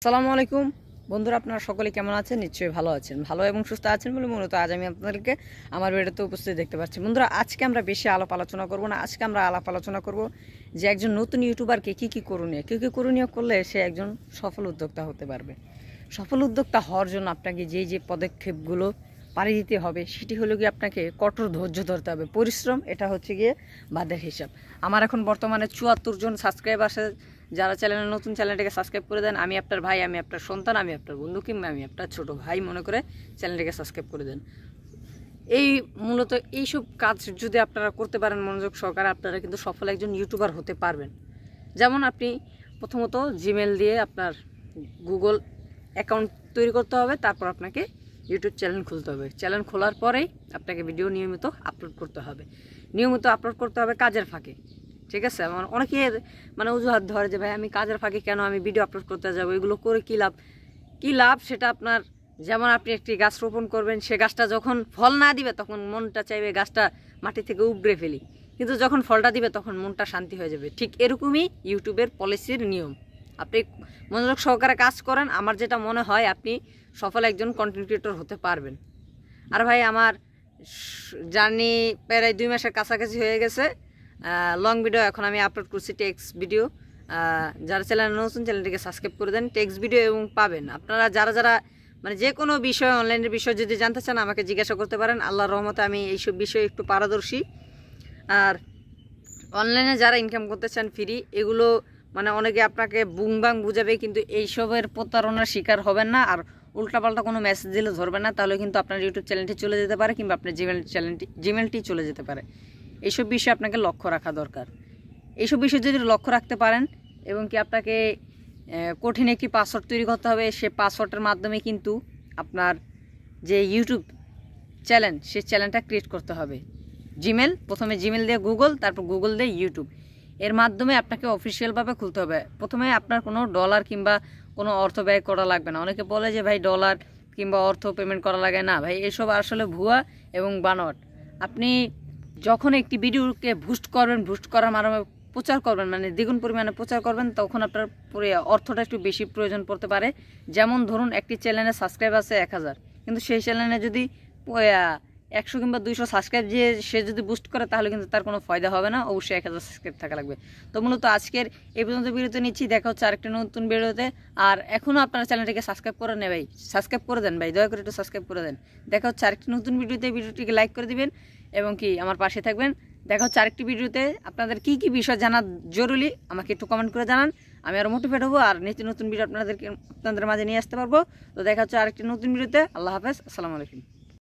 আসসালামু আলাইকুম বন্ধুরা, আপনারা সকলে কেমন আছেন? নিশ্চয়ই ভালো আছেন, ভালো এবং সুস্থ আছেন বলে মূলত আজ আমি আপনাদেরকে আমার ভিডিওতে উপস্থিত দেখতে পাচ্ছি। বন্ধুরা, আজকে আমরা বেশি আলাপ আলোচনা করব না। আজকে আমরা আলাপ আলোচনা করব যে একজন নতুন ইউটিউবারকে কী কী করণীয় করলে সে একজন সফল উদ্যোক্তা হতে পারবে। সফল উদ্যোক্তা হওয়ার জন্য আপনাকে যে পদক্ষেপগুলো পাড়ি দিতে হবে সেটি হলো গিয়ে আপনাকে কঠোর ধৈর্য ধরতে হবে, পরিশ্রম, এটা হচ্ছে গিয়ে বাদের হিসাব। আমার এখন বর্তমানে ৭৪ জন সাবস্ক্রাইবার আছে। যারা চ্যানেলে নতুন, চ্যানেলটিকে সাবস্ক্রাইব করে দেন। আমি আপনার ভাই, আমি আপনার সন্তান, আমি আপনার বন্ধু, কিংবা আমি আপনার ছোট ভাই মনে করে চ্যানেলটিকে সাবস্ক্রাইব করে দেন। এই মূলত এইসব কাজ যদি আপনারা করতে পারেন মনোযোগ সহকারে, আপনারা কিন্তু সফল একজন ইউটিউবার হতে পারবেন। যেমন আপনি প্রথমত জিমেল দিয়ে আপনার গুগল অ্যাকাউন্ট তৈরি করতে হবে, তারপর আপনাকে ইউটিউব চ্যানেল খুলতে হবে। চ্যানেল খোলার পরেই আপনাকে ভিডিও নিয়মিত আপলোড করতে হবে। কাজের ফাঁকে, ঠিক আছে? আমার অনেকে অজুহাত ধরে যে ভাই আমি কাজের ফাঁকে কেন আমি ভিডিও আপলোড করতে যাবো, এগুলো করে কী লাভ সেটা আপনার। যেমন আপনি একটি গাছ রোপণ করবেন, সে গাছটা যখন ফল না দিবে তখন মনটা চাইবে গাছটা মাটি থেকে উপড়ে ফেলি, কিন্তু যখন ফলটা দিবে তখন মনটা শান্তি হয়ে যাবে। ঠিক এরকমই ইউটিউবের পলিসির নিয়ম। আপনি মনোযোগ সহকারে কাজ করেন, আমার যেটা মনে হয় আপনি সফল একজন কন্টেন্ট ক্রিয়েটর হতে পারবেন। আর ভাই আমার জার্নি প্রায় 2 মাসের কাছাকাছি হয়ে গেছে। লং ভিডিও এখন আমি আপলোড করছি, টেক্সট ভিডিও। যারা চ্যানেল নতুন, চ্যানেলটিকে সাবস্ক্রাইব করে দেন, টেক্সট ভিডিও এবং পাবেন। আপনারা যারা যে কোনো বিষয়, অনলাইনের বিষয় যদি জানতে চান আমাকে জিজ্ঞাসা করতে পারেন। আল্লাহর রহমতে আমি এইসব বিষয়ে একটু পারদর্শী। আর অনলাইনে যারা ইনকাম করতে চান ফ্রি, এগুলো অনেকে আপনাকে বুংবাং বুঝাবে, কিন্তু এইসবের প্রতারণার শিকার হবেন না। আর উল্টাপাল্টা কোনো মেসেজ দিলে ধরবেন না, তাহলে কিন্তু আপনার ইউটিউব চ্যানেলটি চলে যেতে পারে, কিংবা আপনার জিমেলটি চলে যেতে পারে। এইসব বিষয়ে আপনাকে লক্ষ্য রাখা দরকার। এইসব বিষয় যদি লক্ষ্য রাখতে পারেন, এবং কি আপনাকে কঠিন একটি পাসওয়ার্ড তৈরি করতে হবে, সে পাসওয়ার্ডের মাধ্যমে কিন্তু আপনার যে ইউটিউব চ্যানেল, সেই চ্যানেলটা ক্রিয়েট করতে হবে। প্রথমে জিমেল দিয়ে গুগল, তারপর গুগল দিয়ে ইউটিউব, এর মাধ্যমে আপনাকে অফিসিয়ালভাবে খুলতে হবে। প্রথমে আপনার কোনো ডলার কিংবা কোনো অর্থ ব্যয় করা লাগবে না। অনেকে বলে যে ভাই ডলার কিংবা অর্থ পেমেন্ট করা লাগে না। ভাই এসব আসলে ভুয়া এবং বানোয়াট। আপনি যখন একটি ভিডিওকে বুস্ট করার মাধ্যমে প্রচার করবেন, দ্বিগুণ পরিমাণে প্রচার করবেন, তখন আপনার অর্থটা একটু বেশি প্রয়োজন পড়তে পারে। যেমন ধরুন একটি চ্যানেলে সাবস্ক্রাইব আছে 1000, কিন্তু সেই চ্যানেলে যদি 100 কিংবা 200 সাবস্ক্রাইব দিয়ে সে যদি বুস্ট করে, তাহলে কিন্তু তার কোনো ফায়দা হবে না। অবশ্যই 1000 সাবস্ক্রাইব থাকা লাগবে। তো মূলত আজকের এই পর্যন্ত বিরতি নিচ্ছি। দেখা হচ্ছে আরেকটা নতুন ভিডিওতে। আর এখনও আপনারা চ্যানেলটিকে সাবস্ক্রাইব করে নেন ভাই, সাবস্ক্রাইব করে দেন ভাই, দয়া করে একটু সাবস্ক্রাইব করে দেন। দেখা হচ্ছে আরেকটি নতুন ভিডিওতে। ভিডিওটিকে লাইক করে দিবেন এবং কি আমার পাশে থাকবেন। দেখা হচ্ছে আরেকটি ভিডিওতে। আপনাদের কী বিষয় জানা জরুরি আমাকে একটু কমেন্ট করে জানান, আমি আরও মোটিভেট হবো আর নিত্য নতুন ভিডিও আপনাদের মাঝে নিয়ে আসতে পারবো। তো দেখা হচ্ছে আরেকটি নতুন ভিডিওতে। আল্লাহ হাফেজ, আসসালামু আলাইকুম।